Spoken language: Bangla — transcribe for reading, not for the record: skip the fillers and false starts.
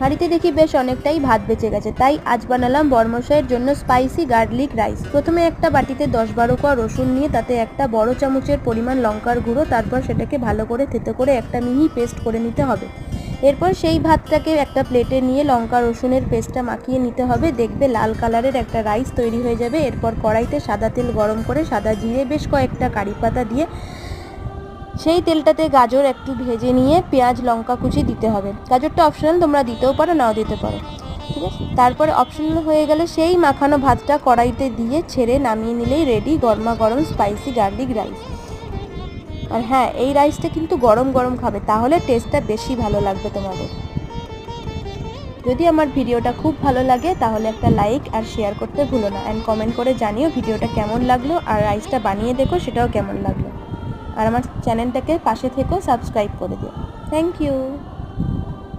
হাঁড়িতে দেখি বেশ অনেকটাই ভাত বেঁচে গেছে, তাই আজ বানালাম বরমশাইয়ের জন্য স্পাইসি গার্লিক রাইস। প্রথমে একটা বাটিতে 10-12 কোয়া রসুন নিয়ে তাতে একটা বড় চামচের পরিমাণ লঙ্কার গুঁড়ো, তারপর সেটাকে ভালো করে থেতো করে একটা মিহি পেস্ট করে নিতে হবে। এরপর সেই ভাতটাকে একটা প্লেটে নিয়ে লঙ্কা রসুনের পেস্টটা মাখিয়ে নিতে হবে। দেখবে লাল কালারের একটা রাইস তৈরি হয়ে যাবে। এরপর কড়াইতে সাদা তেল গরম করে সাদা জিরে বেশ কয়েকটা কারি পাতা দিয়ে সেই তেলটাতে গাজর একটু ভেজে নিয়ে পেঁয়াজ লঙ্কা কুচি দিতে হবে। গাজরটা অপশনাল, তোমরা দিতেও পারো নাও দিতে পারো, ঠিক আছে। তারপরে অপশনাল হয়ে গেলে সেই মাখানো ভাতটা কড়াইতে দিয়ে ছেড়ে নামিয়ে নিলেই রেডি গরমা গরম স্পাইসি গার্লিক রাইস। আর হ্যাঁ, এই রাইসটা কিন্তু গরম গরম খাবে, তাহলে টেস্টটা বেশি ভালো লাগবে তোমাদের। যদি আমার ভিডিওটা খুব ভালো লাগে তাহলে একটা লাইক আর শেয়ার করতে ভুলো না, অ্যান্ড কমেন্ট করে জানিও ভিডিওটা কেমন লাগলো, আর রাইসটা বানিয়ে দেখো সেটাও কেমন লাগলো। আর আমার চ্যানেলটাকে পাশে থেকেও সাবস্ক্রাইব করে দিও। Thank you.